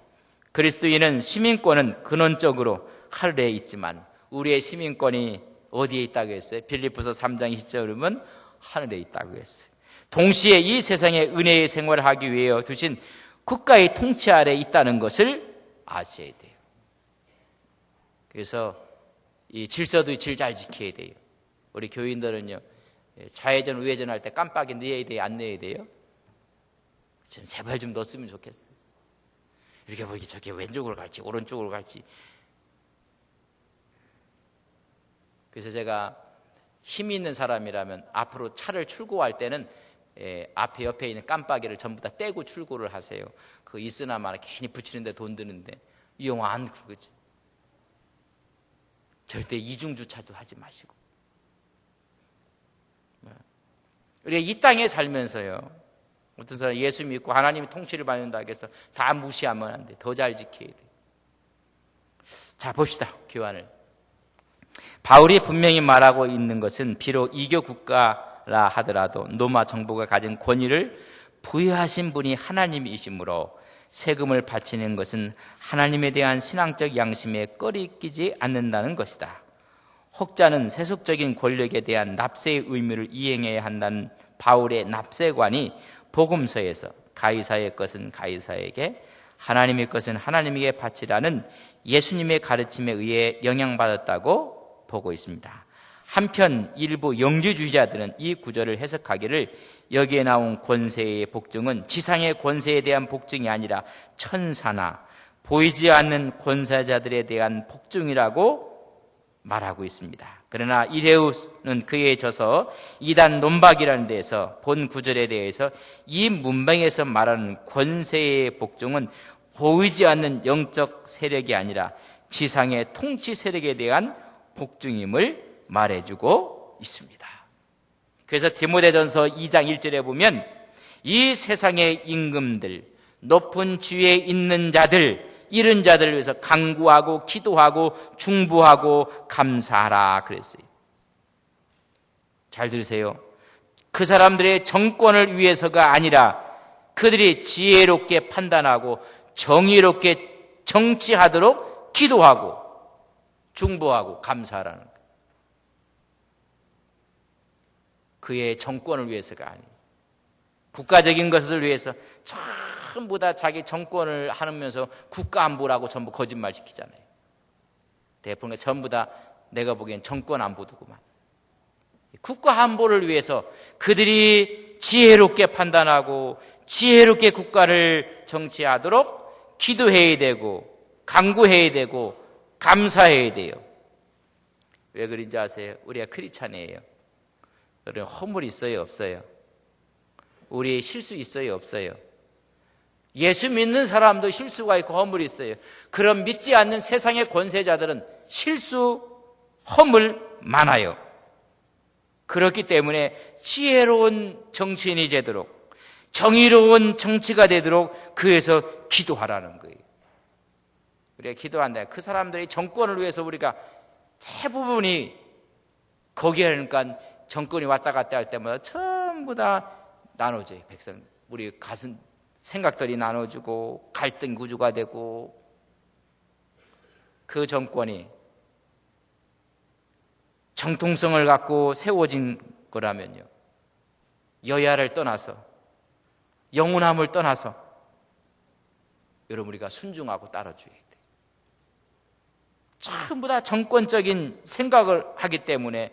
그리스도인은 시민권은 근원적으로 하늘에 있지만 우리의 시민권이 어디에 있다고 했어요? 빌립보서 3장 20절에 보면 하늘에 있다고 했어요. 동시에 이 세상의 은혜의 생활을 하기 위해 두신 국가의 통치 아래 있다는 것을 아셔야 돼요. 그래서 이 질서도 질 잘 지켜야 돼요. 우리 교인들은요, 좌회전 우회전 할 때 깜빡이 넣어야 돼요? 안 넣어야 돼요? 제발 좀 넣었으면 좋겠어요. 이렇게 보이기 저게 왼쪽으로 갈지 오른쪽으로 갈지. 그래서 제가 힘이 있는 사람이라면 앞으로 차를 출고할 때는 앞에 옆에 있는 깜빡이를 전부 다 떼고 출고를 하세요. 그거 있으나 마나 괜히 붙이는데 돈 드는데 이용 안 그러죠. 절대 이중주차도 하지 마시고. 우리가 이 땅에 살면서요, 어떤 사람 예수 믿고 하나님이 통치를 받는다 해서 다 무시하면 안 돼. 더 잘 지켜야 돼. 자, 봅시다. 교환을. 바울이 분명히 말하고 있는 것은 비록 이교 국가라 하더라도 로마 정부가 가진 권위를 부여하신 분이 하나님이시므로 세금을 바치는 것은 하나님에 대한 신앙적 양심에 꺼리끼지 않는다는 것이다. 혹자는 세속적인 권력에 대한 납세의 의무를 이행해야 한다는 바울의 납세관이 복음서에서 가이사의 것은 가이사에게, 하나님의 것은 하나님에게 바치라는 예수님의 가르침에 의해 영향받았다고 보고 있습니다. 한편 일부 영주주의자들은 이 구절을 해석하기를 여기에 나온 권세의 복종은 지상의 권세에 대한 복종이 아니라 천사나 보이지 않는 권세자들에 대한 복종이라고 말하고 있습니다. 그러나 이레우스는 그에 져서 이단 논박이라는 데에서 본 구절에 대해서 이 문맥에서 말하는 권세의 복종은 보이지 않는 영적 세력이 아니라 지상의 통치 세력에 대한 복종임을 말해주고 있습니다. 그래서 디모데전서 2장 1절에 보면 이 세상의 임금들, 높은 지위에 있는 자들, 이런 자들을 위해서 간구하고 기도하고 중보하고 감사하라 그랬어요. 잘 들으세요. 그 사람들의 정권을 위해서가 아니라 그들이 지혜롭게 판단하고 정의롭게 정치하도록 기도하고 중보하고 감사하라는 거예요. 그의 정권을 위해서가 아니에요. 국가적인 것을 위해서 전부 다 자기 정권을 하면서 국가 안보라고 전부 거짓말 시키잖아요. 대부분 전부 다 내가 보기엔 정권 안보도구만. 국가 안보를 위해서 그들이 지혜롭게 판단하고 지혜롭게 국가를 정치하도록 기도해야 되고 간구해야 되고 감사해야 돼요. 왜 그런지 아세요? 우리가 크리스찬이에요. 우리 허물 있어요, 없어요? 우리 실수 있어요, 없어요? 예수 믿는 사람도 실수가 있고 허물이 있어요. 그럼 믿지 않는 세상의 권세자들은 실수, 허물 많아요. 그렇기 때문에 지혜로운 정치인이 되도록 정의로운 정치가 되도록 그에서 기도하라는 거예요. 우리가 기도한다. 그 사람들의 정권을 위해서 우리가 대부분이 거기에 하니까 정권이 왔다 갔다 할 때마다 전부 다 나눠져요. 백성 우리 가슴 생각들이 나눠지고 갈등 구조가 되고, 그 정권이 정통성을 갖고 세워진 거라면요, 여야를 떠나서 영원함을 떠나서 여러분 우리가 순종하고 따라줘야 돼요. 전부 다 정권적인 생각을 하기 때문에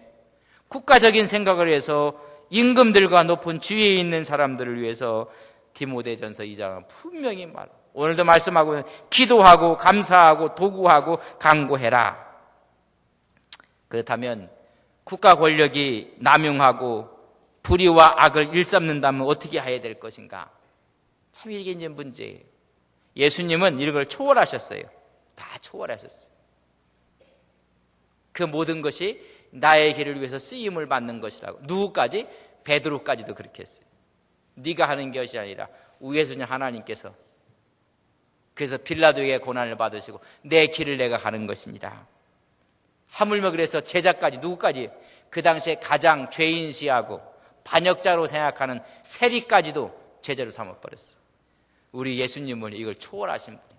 국가적인 생각을 해서 임금들과 높은 지위에 있는 사람들을 위해서 디모데전서 2장은 분명히 오늘도 말씀하고 있는 기도하고 감사하고 도구하고 간구해라. 그렇다면 국가 권력이 남용하고 불의와 악을 일삼는다면 어떻게 해야 될 것인가? 참 이게 이제 문제예요. 예수님은 이걸 초월하셨어요. 다 초월하셨어요. 그 모든 것이 나의 길을 위해서 쓰임을 받는 것이라고. 누구까지? 베드로까지도 그렇게 했어요. 네가 하는 것이 아니라 위에서 하나님께서, 그래서 빌라도에게 고난을 받으시고 내 길을 내가 가는 것입니다. 하물며 그래서 제자까지, 누구까지? 그 당시에 가장 죄인시하고 반역자로 생각하는 세리까지도 제자로 삼아버렸어요. 우리 예수님은 이걸 초월하신 분이에요.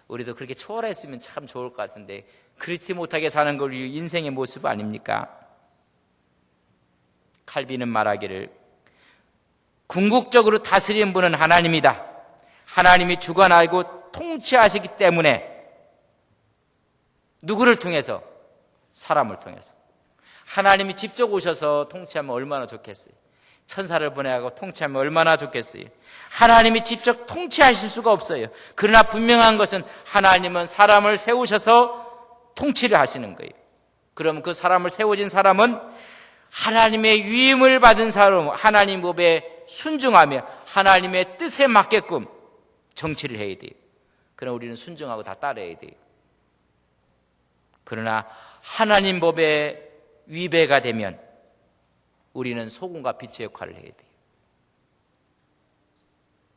우리도 그렇게 초월했으면 참 좋을 것 같은데 그렇지 못하게 사는 걸 인생의 모습 아닙니까? 칼빈은 말하기를 궁극적으로 다스리는 분은 하나님이다. 하나님이 주관하고 통치하시기 때문에 누구를 통해서? 사람을 통해서. 하나님이 직접 오셔서 통치하면 얼마나 좋겠어요. 천사를 보내고 통치하면 얼마나 좋겠어요. 하나님이 직접 통치하실 수가 없어요. 그러나 분명한 것은 하나님은 사람을 세우셔서 통치를 하시는 거예요. 그럼 그 사람을 세워진 사람은 하나님의 위임을 받은 사람, 하나님 법에 순종하며 하나님의 뜻에 맞게끔 정치를 해야 돼요. 그럼 우리는 순종하고 다 따라야 돼요. 그러나 하나님 법에 위배가 되면 우리는 소금과 빛의 역할을 해야 돼요.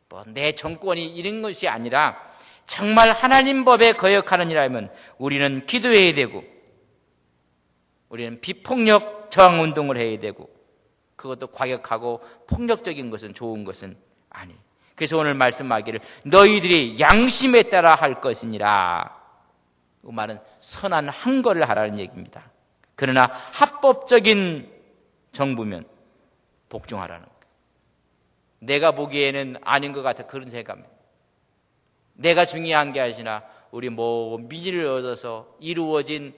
뭐 내 정권이 이런 것이 아니라 정말 하나님 법에 거역하는 일이라면 우리는 기도해야 되고, 우리는 비폭력 저항 운동을 해야 되고, 그것도 과격하고 폭력적인 것은 좋은 것은 아니에요. 그래서 오늘 말씀하기를 너희들이 양심에 따라 할 것이니라. 그 말은 선한 항거를 하라는 얘기입니다. 그러나 합법적인 정부면 복종하라는 거예요. 내가 보기에는 아닌 것 같아 그런 생각입니다. 내가 중요한 게 아니라 우리 민의를 얻어서 이루어진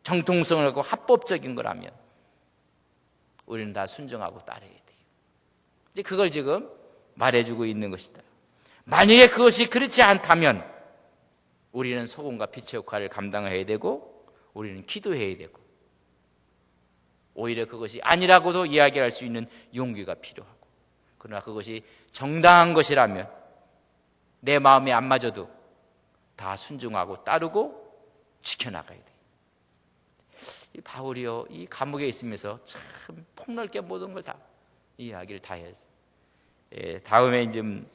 정통성을 하고 합법적인 거라면 우리는 다 순종하고 따라야 돼요. 이제 그걸 지금 말해주고 있는 것이다. 만약에 그것이 그렇지 않다면 우리는 소금과 빛의 역할을 감당해야 되고, 우리는 기도해야 되고, 오히려 그것이 아니라고도 이야기할 수 있는 용기가 필요하고, 그러나 그것이 정당한 것이라면 내 마음에 안 맞아도 다 순종하고 따르고 지켜나가야 돼요. 이 바울이요, 이 감옥에 있으면서 참 폭넓게 모든 걸 다 이야기를 다 했어요. 다음에 좀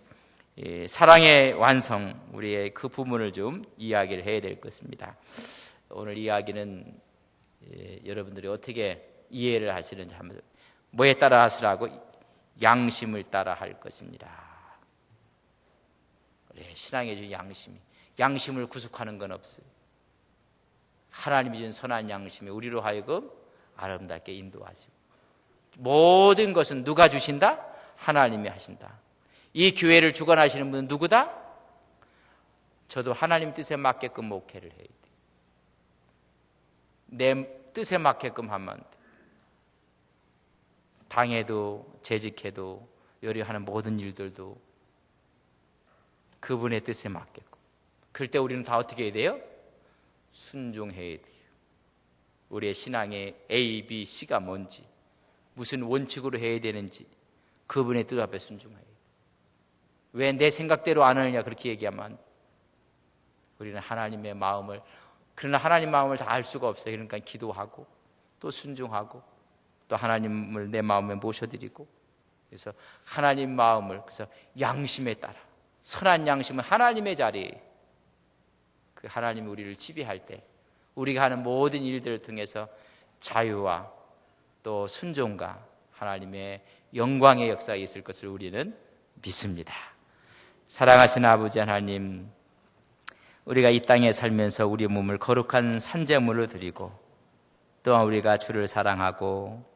사랑의 완성, 우리의 그 부분을 좀 이야기를 해야 될 것입니다. 오늘 이야기는 여러분들이 어떻게 이해를 하시는지 한번, 뭐에 따라 하시라고? 양심을 따라 할 것입니다. 신앙의 주 양심을 구속하는 건 없어요. 하나님이 준 선한 양심이 우리로 하여금 아름답게 인도하시고, 모든 것은 누가 주신다? 하나님이 하신다. 이 교회를 주관하시는 분은 누구다? 저도 하나님 뜻에 맞게끔 목회를 해야 돼. 내 뜻에 맞게끔 하면 안 돼. 당해도 재직해도 요리하는 모든 일들도 그분의 뜻에 맞게끔. 그럴 때 우리는 다 어떻게 해야 돼요? 순종해야 돼요. 우리의 신앙의 A, B, C가 뭔지, 무슨 원칙으로 해야 되는지 그분의 뜻 앞에 순종해야 돼요. 왜 내 생각대로 안 하느냐 그렇게 얘기하면 우리는 하나님의 마음을, 그러나 하나님 마음을 다 알 수가 없어요. 그러니까 기도하고 또 순종하고 또 하나님을 내 마음에 모셔드리고, 그래서 하나님 마음을, 그래서 양심에 따라, 선한 양심은 하나님의 자리에, 그 하나님이 우리를 지배할 때 우리가 하는 모든 일들을 통해서 자유와 또 순종과 하나님의 영광의 역사가 있을 것을 우리는 믿습니다. 사랑하시는 아버지 하나님, 우리가 이 땅에 살면서 우리 몸을 거룩한 산제물로 드리고, 또한 우리가 주를 사랑하고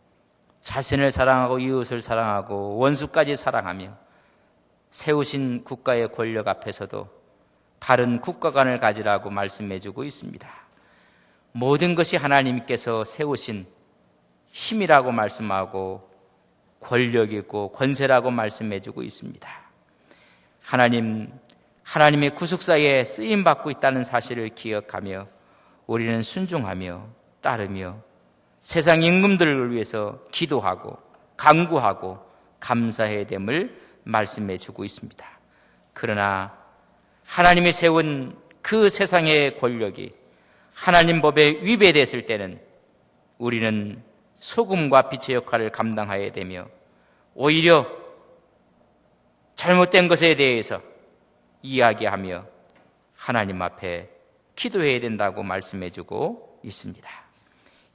자신을 사랑하고 이웃을 사랑하고 원수까지 사랑하며 세우신 국가의 권력 앞에서도 바른 국가관을 가지라고 말씀해주고 있습니다. 모든 것이 하나님께서 세우신 힘이라고 말씀하고 권력이고 권세라고 말씀해주고 있습니다. 하나님의 구속사에 쓰임받고 있다는 사실을 기억하며 우리는 순종하며 따르며 세상 임금들을 위해서 기도하고 간구하고 감사해야 됨을 말씀해주고 있습니다. 그러나 하나님이 세운 그 세상의 권력이 하나님 법에 위배됐을 때는 우리는 소금과 빛의 역할을 감당해야 되며, 오히려 잘못된 것에 대해서 이야기하며 하나님 앞에 기도해야 된다고 말씀해주고 있습니다.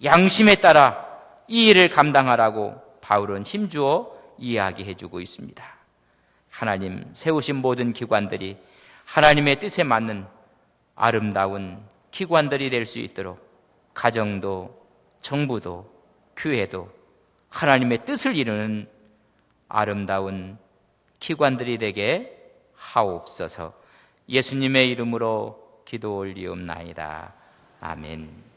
양심에 따라 이 일을 감당하라고 바울은 힘주어 이야기해주고 있습니다. 하나님 세우신 모든 기관들이 하나님의 뜻에 맞는 아름다운 기관들이 될 수 있도록 가정도 정부도 교회도 하나님의 뜻을 이루는 아름다운 기관들이 되게 하옵소서. 예수님의 이름으로 기도 올리옵나이다. 아멘.